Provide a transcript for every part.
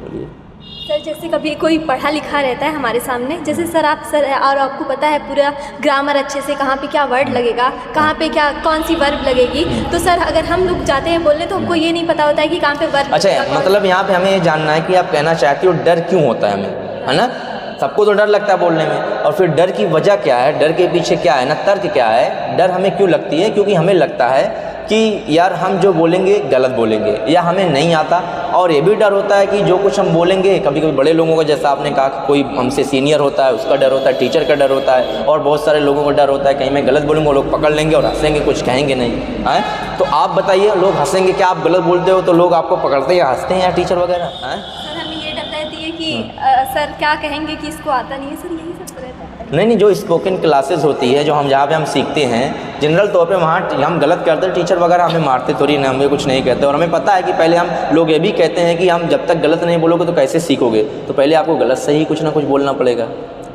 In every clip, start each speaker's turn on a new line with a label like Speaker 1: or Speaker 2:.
Speaker 1: बोलिए।
Speaker 2: सर जैसे कभी कोई पढ़ा लिखा रहता है हमारे सामने, जैसे सर और आपको पता है पूरा ग्रामर अच्छे से, कहाँ पे क्या वर्ड लगेगा, कहाँ पे क्या कौन सी वर्ब लगेगी, तो सर अगर हम लोग जाते हैं बोलने तो हमको ये नहीं पता होता है कि कहाँ पे वर्ब।
Speaker 1: अच्छा, मतलब यहाँ पे हमें ये जानना है कि आप कहना चाहती हो डर क्यों होता है हमें, है ना। सबको तो डर लगता है बोलने में, और फिर डर की वजह क्या है, डर के पीछे क्या है ना, तर्क क्या है। डर हमें क्यों लगती है, क्योंकि हमें लगता है कि यार हम जो बोलेंगे गलत बोलेंगे या हमें नहीं आता। और ये भी डर होता है कि जो कुछ हम बोलेंगे, कभी कभी बड़े लोगों का, जैसा आपने कहा कि कोई हमसे सीनियर होता है उसका डर होता है, टीचर का डर होता है, और बहुत सारे लोगों का डर होता है कहीं मैं गलत बोलूँगा वो लोग पकड़ लेंगे और हंसेंगे, कुछ कहेंगे नहीं है। तो आप बताइए, लोग हंसेंगे क्या आप गलत बोलते हो तो लोग आपको पकड़ते या हंसते हैं या टीचर वगैरह हैं?
Speaker 2: सर हमें ये डर रहती है कि सर क्या कहेंगे कि इसको आता नहीं है, सर यही सब रहता है।
Speaker 1: नहीं, जो स्पोकन क्लासेस होती है, जो हम जहाँ पे हम सीखते हैं, जनरल तौर पे वहाँ हम गलत करते हैं, टीचर वगैरह हमें मारते थोड़ी ना, हमें कुछ नहीं कहते। और हमें पता है कि पहले हम लोग ये भी कहते हैं कि हम जब तक गलत नहीं बोलोगे तो कैसे सीखोगे, तो पहले आपको गलत सही कुछ ना कुछ बोलना पड़ेगा,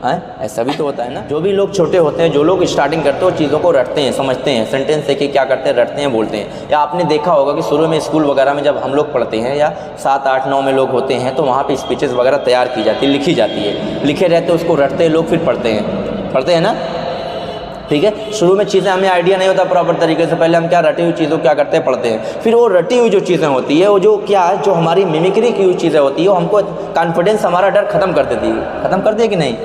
Speaker 1: है। ऐसा भी तो होता है ना। जो भी लोग छोटे होते हैं, जो लोग स्टार्टिंग करते हैं, वो चीज़ों को रटते हैं, समझते हैं, सेंटेंस देखिए क्या करते हैं, रटते हैं, बोलते हैं। या आपने देखा होगा कि शुरू में स्कूल वगैरह में जब हम लोग पढ़ते हैं या 7, 8, 9 में लोग होते हैं, तो वहाँ पे स्पीचेस वगैरह तैयार की जाती है, लिखी जाती है, लिखे रहते हैं, उसको रटते हैं लोग, फिर पढ़ते हैं ना। ठीक है, शुरू में चीज़ें हमें आइडिया नहीं होता प्रॉपर तरीके से, पहले हम क्या रटी हुई चीज़ों क्या करते हैं, पढ़ते हैं। फिर वो रटी हुई जो चीज़ें होती है, वो जो क्या है, जो हमारी मिमिक्री की हुई चीज़ें होती है, वो हमको कॉन्फिडेंस, हमारा डर खत्म कर देती है, खत्म कर दे कि नहीं।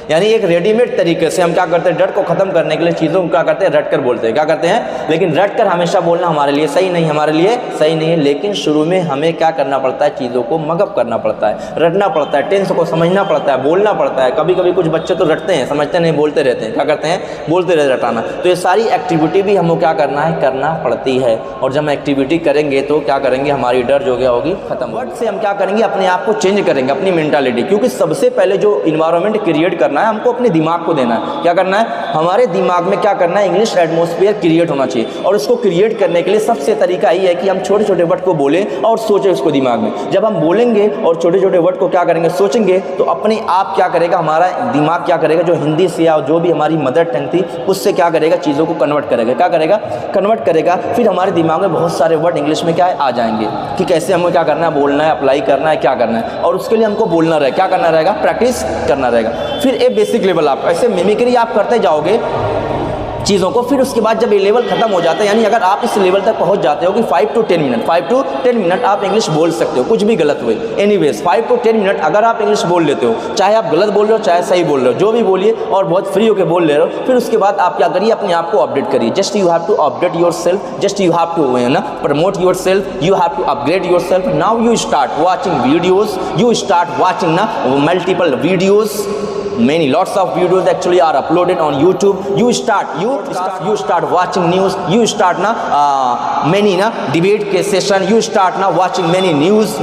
Speaker 1: यानी एक रेडीमेड तरीके से हम क्या करते हैं, डर को ख़त्म करने के लिए चीज़ों को क्या करते हैं, रट कर बोलते हैं, क्या करते हैं। लेकिन रट कर हमेशा बोलना हमारे लिए सही नहीं, हमारे लिए सही नहीं है। लेकिन शुरू में हमें क्या करना पड़ता है, चीज़ों को मगअप करना पड़ता है, रटना पड़ता है, टेंस को समझना पड़ता है, बोलना पड़ता है। कभी कभी कुछ बच्चे तो रटते हैं, समझते नहीं, बोलते रहते हैं, क्या करते हैं, बोलते रहते, रटाना। तो ये सारी एक्टिविटी भी हमको क्या करना है, करना पड़ती है। और जब हम एक्टिविटी करेंगे तो क्या करेंगे, हमारी डर जो गया होगी खत्म। वर्ड से हम क्या करेंगे, अपने आप को चेंज करेंगे, अपनी मेंटालिटी। क्योंकि सबसे पहले जो इन्वायरमेंट क्रिएट करना है, हमको अपने दिमाग को देना है। क्या करना है, हमारे दिमाग में क्या करना है, इंग्लिश एटमॉस्फेयर क्रिएट होना चाहिए। और उसको क्रिएट करने के लिए सबसे तरीका यही है कि हम छोटे छोटे वर्ड को बोलें और सोचें उसको दिमाग में। जब हम बोलेंगे और छोटे छोटे वर्ड को क्या करेंगे, सोचेंगे, तो अपने आप क्या करेगा, हमारा दिमाग क्या करेगा, जो हिंदी से या जो भी हमारी मदर टंग थी उससे क्या करेगा, चीज़ों को कन्वर्ट करेगा। क्या करेगा, कन्वर्ट करेगा। फिर हमारे दिमाग में बहुत सारे वर्ड इंग्लिश में क्या है, आ जाएंगे कि कैसे हमें क्या करना है, बोलना है, अप्लाई करना है, क्या करना है। और उसके लिए हमको बोलना रहेगा, क्या करना रहेगा, प्रैक्टिस करना रहेगा। फिर एक बेसिक लेवल आप ऐसे मिमिक्री आप करते जाओगे चीज़ों को। फिर उसके बाद जब ये लेवल खत्म हो जाता है, यानी अगर आप इस लेवल तक पहुंच जाते हो कि 5 to 10 मिनट आप इंग्लिश बोल सकते हो, कुछ भी गलत हुए, एनीवेज 5 to 10 मिनट अगर आप इंग्लिश बोल लेते हो, चाहे आप गलत बोल रहे हो चाहे सही बोल रहे हो, जो भी बोलिए और बहुत फ्री होकर बोल ले रहे हो। फिर उसके बाद आप क्या करिए, अपने आप को अपडेट करिए। Just you have to update yourself, just you have to ना promote yourself, you have to upgrade yourself. Now you start watching videos, you start watching ना multiple videos, many lots of videos actually are uploaded on YouTube. You start watching news, you start na many na debate के session, you start na watching many news,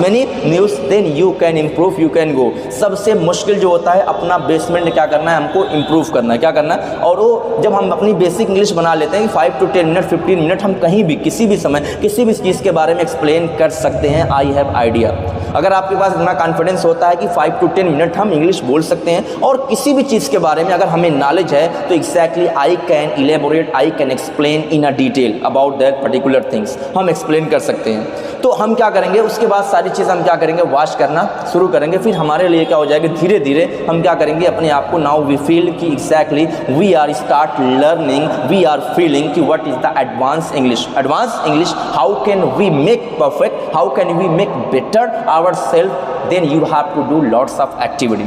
Speaker 1: then you can improve, you can go। सबसे मुश्किल जो होता है, अपना basement क्या करना है, हमको improve करना है, क्या करना है। और वो जब हम अपनी बेसिक इंग्लिश बना लेते हैं 5 to 10 मिनट 15 मिनट हम कहीं भी किसी भी समय किसी भी चीज़ के बारे में एक्सप्लेन कर सकते हैं। I have idea. अगर आपके पास इतना कॉन्फिडेंस होता है कि 5 to 10 मिनट हम इंग्लिश बोल सकते हैं और किसी भी चीज़ के बारे में अगर हमें नॉलेज है, तो exactly I can elaborate, I can explain in a detail about that particular things, हम एक्सप्लेन कर सकते हैं। तो हम क्या करेंगे, उसके बाद सारी चीज़ हम क्या करेंगे, वॉच करना शुरू करेंगे। फिर हमारे लिए क्या हो जाएगा, धीरे धीरे हम क्या करेंगे, अपने आप को नाउ वी फील कि exactly we are start learning, we are feeling कि what is the advance English, how can we make perfect, how can we make better our self. Then you have to do lots of activity.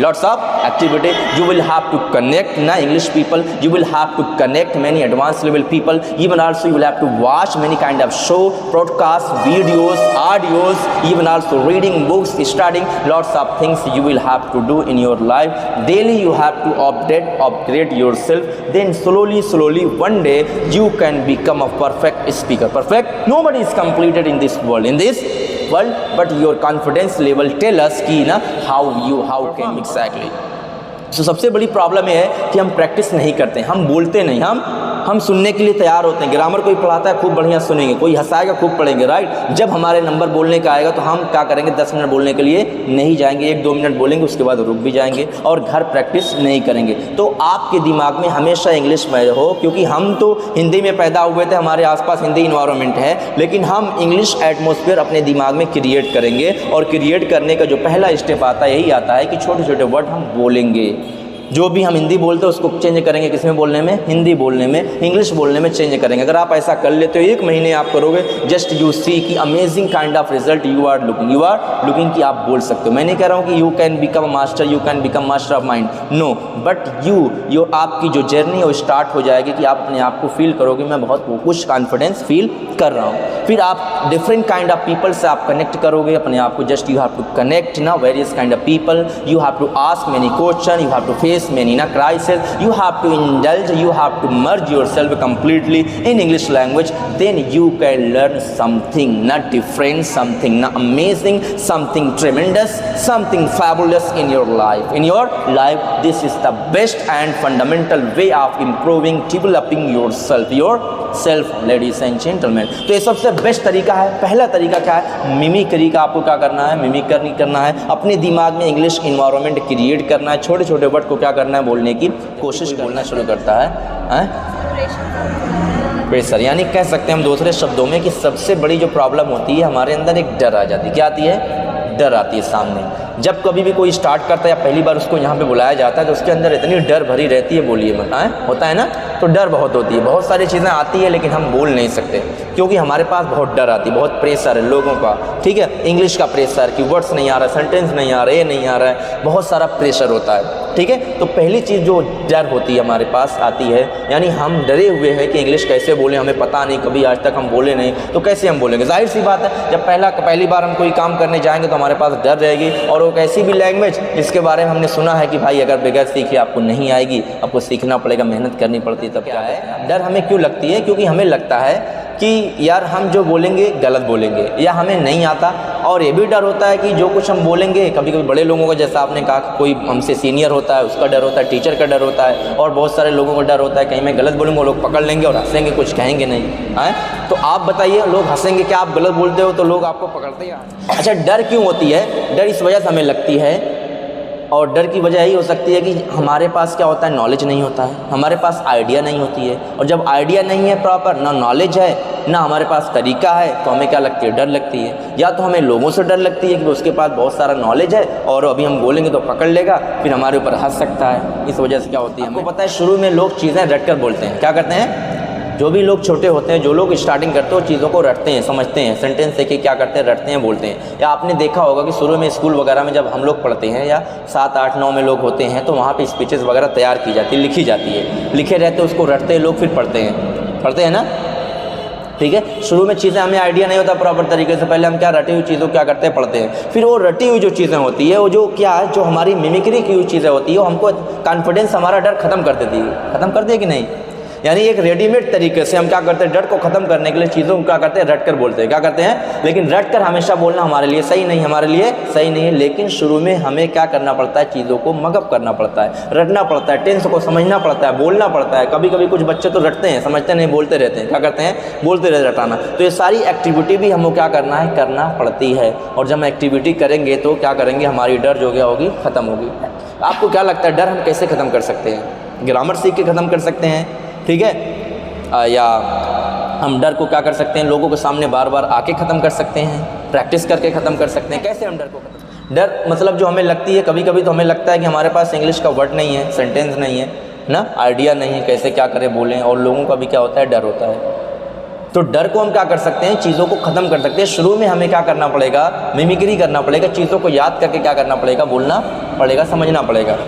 Speaker 1: You will have to connect na English people, you will have to connect many advanced level people, even also you will have to watch many kind of show, broadcast, videos, audios, even also reading books, studying lots of things you will have to do in your life. Daily you have to upgrade yourself. Then slowly one day you can become a perfect speaker. Nobody is completed in this world, but your confidence level tell us कि ना how can exactly। तो सबसे बड़ी problem ये है कि हम practice नहीं करते, हम बोलते नहीं, हम हम सुनने के लिए तैयार होते हैं। ग्रामर कोई पढ़ाता है खूब बढ़िया सुनेंगे, कोई हंसाएगा खूब पढ़ेंगे, राइट। जब हमारे नंबर बोलने का आएगा तो हम क्या करेंगे, 10 मिनट बोलने के लिए नहीं जाएंगे, 1-2 मिनट बोलेंगे, उसके बाद रुक भी जाएंगे और घर प्रैक्टिस नहीं करेंगे। तो आपके दिमाग में हमेशा इंग्लिश में हो, क्योंकि हम तो हिंदी में पैदा हुए थे, हमारे आसपास हिंदी इन्वायरमेंट है, लेकिन हम इंग्लिश एटमॉस्फेयर अपने दिमाग में क्रिएट करेंगे। और क्रिएट करने का जो पहला स्टेप आता है यही आता है कि छोटे छोटे वर्ड हम बोलेंगे। जो भी हम हिंदी बोलते हैं उसको चेंज करेंगे, किस में बोलने में, हिंदी बोलने में, इंग्लिश बोलने में चेंज करेंगे। अगर आप ऐसा कर लेते हो 1 महीने आप करोगे, जस्ट यू सी कि amazing kind of result you are looking कि आप बोल सकते हो। मैं नहीं कह रहा हूँ कि you can become master, you can become master of mind, no, but you आपकी जो जर्नी है वो स्टार्ट हो जाएगी कि आप अपने आप को फील करोगे मैं बहुत कुछ कॉन्फिडेंस फील कर रहा हूँ। फिर आप डिफरेंट काइंड ऑफ पीपल से आप कनेक्ट करोगे अपने आप को। Just you have to connect ना various kind of people, you have to ask many question, you have to face many crises, you have to indulge, you have to merge yourself completely in English language, then you can learn something not different, something not amazing, something tremendous, something fabulous in your life. This is the best and fundamental way of improving, developing yourself, ladies and gentlemen. तो ये सबसे best तरीका है। पहला तरीका क्या है, mimicry का। आपको क्या करना है, मिमिक्री करना है, अपने दिमाग में इंग्लिश इन्वायरमेंट क्रिएट करना है, छोटे छोटे वर्ड को क्या करना है, बोलने की कोशिश बोलना शुरू करता है प्रेशर। यानी कह सकते हैं हम दूसरे शब्दों में कि सबसे बड़ी जो प्रॉब्लम होती है हमारे अंदर एक डर आ जाती है। क्या आती है, डर आती है सामने। जब कभी भी कोई स्टार्ट करता है या पहली बार उसको यहाँ पे बुलाया जाता है तो उसके अंदर इतनी डर भरी रहती है, बोलिए मत, होता है ना, तो डर बहुत होती है। बहुत सारी चीज़ें आती है लेकिन हम बोल नहीं सकते क्योंकि हमारे पास बहुत डर आती है, बहुत प्रेशर है लोगों का, ठीक है। इंग्लिश का प्रेशर कि वर्ड्स नहीं आ रहा, सेंटेंस नहीं आ रहा, ये नहीं आ रहा है, बहुत सारा प्रेशर होता है, ठीक है। तो पहली चीज़ जो डर होती है हमारे पास आती है, यानी हम डरे हुए हैं कि इंग्लिश कैसे बोलें, हमें पता नहीं, कभी आज तक हम बोले नहीं, तो कैसे हम बोलेंगे। जाहिर सी बात है, जब पहली बार हम कोई काम करने जाएंगे तो हमारे पास डर रहेगी। और वो कैसी भी लैंग्वेज जिसके बारे में हमने सुना है कि भाई अगर बगैर सीखे आपको नहीं आएगी, आपको सीखना पड़ेगा, मेहनत करनी पड़ती है, तब क्या है। डर हमें क्यों लगती है, क्योंकि हमें लगता है कि यार हम जो बोलेंगे गलत बोलेंगे या हमें नहीं आता। और ये भी डर होता है कि जो कुछ हम बोलेंगे, कभी कभी बड़े लोगों का, जैसा आपने कहा, कोई हमसे सीनियर होता है उसका डर होता है, टीचर का डर होता है, और बहुत सारे लोगों का डर होता है कहीं मैं गलत बोलूँगा, लोग पकड़ लेंगे और हंसेंगे, कुछ कहेंगे नहीं है। तो आप बताइए, लोग हंसेंगे क्या आप गलत बोलते हो तो लोग आपको पकड़ते हैं। अच्छा, डर क्यों होती है, डर इस वजह से हमें लगती है, और डर की वजह यही हो सकती है कि हमारे पास क्या होता है, नॉलेज नहीं होता है, हमारे पास आइडिया नहीं होती है। और जब आइडिया नहीं है प्रॉपर, ना नॉलेज है ना हमारे पास तरीका है, तो हमें क्या लगती है, डर लगती है। या तो हमें लोगों से डर लगती है कि उसके पास बहुत सारा नॉलेज है और अभी हम बोलेंगे तो पकड़ लेगा, फिर हमारे ऊपर हंस सकता है। इस वजह से क्या होती है, हमको पता है शुरू में लोग चीज़ें रट कर बोलते हैं। क्या करते हैं, जो भी लोग छोटे होते हैं, जो लोग स्टार्टिंग करते हैं, चीज़ों को रटते हैं, समझते हैं, सेंटेंस देखिए क्या करते हैं, रटते हैं, बोलते हैं। या आपने देखा होगा कि शुरू में स्कूल वगैरह में जब हम लोग पढ़ते हैं या 7, 8, 9 में लोग होते हैं तो वहाँ पे स्पीचेस वगैरह तैयार की जाती है, लिखी जाती है, लिखे रहते हैं, उसको रटते हैं लोग, फिर पढ़ते हैं ना, ठीक है। शुरू में चीज़ें हमें आइडिया नहीं होता प्रॉपर तरीके से, पहले हम क्या रटी हुई चीज़ों को क्या करते हैं, पढ़ते हैं। फिर वो रटी हुई जो चीज़ें होती है, वो जो क्या है, जो हमारी मिमिक्री की हुई चीज़ें होती है, वो हमको कॉन्फिडेंस, हमारा डर खत्म कर देती है, खत्म कर दिए कि नहीं। यानी एक रेडीमेड तरीके से हम क्या करते हैं, डर को ख़त्म करने के लिए चीज़ों को क्या करते हैं, रट कर बोलते हैं। क्या करते हैं, लेकिन रट कर हमेशा बोलना हमारे लिए सही नहीं, हमारे लिए सही नहीं है। लेकिन शुरू में हमें क्या करना पड़ता है, चीज़ों को मगअप करना पड़ता है, रटना पड़ता है, टेंस को समझना पड़ता है, बोलना पड़ता है। कभी कभी कुछ बच्चे तो रटते हैं, समझते नहीं, बोलते रहते हैं। क्या करते हैं, बोलते रहते, रटाना। तो ये सारी एक्टिविटी भी हमको क्या करना है, करना पड़ती है। और जब हम एक्टिविटी करेंगे तो क्या करेंगे, हमारी डर जो क्या होगी, ख़त्म होगी। आपको क्या लगता है, डर हम कैसे ख़त्म कर सकते हैं? ग्रामर सीख के ख़त्म कर सकते हैं, ठीक है। या हम डर को क्या कर सकते हैं, लोगों के सामने बार बार आके ख़त्म कर सकते हैं, प्रैक्टिस करके ख़त्म कर सकते हैं। कैसे हम डर को ख़त्म, डर मतलब जो हमें लगती है, कभी कभी तो हमें लगता है कि हमारे पास इंग्लिश का वर्ड नहीं है, सेंटेंस नहीं है ना, आइडिया नहीं है, कैसे क्या करें, बोलें। और लोगों का भी क्या होता है, डर होता है। तो डर को हम क्या कर सकते हैं, चीज़ों को ख़त्म कर सकते हैं। शुरू में हमें क्या करना पड़ेगा, मिमिक्री करना पड़ेगा, चीज़ों को याद करके क्या करना पड़ेगा, बोलना पड़ेगा, समझना पड़ेगा।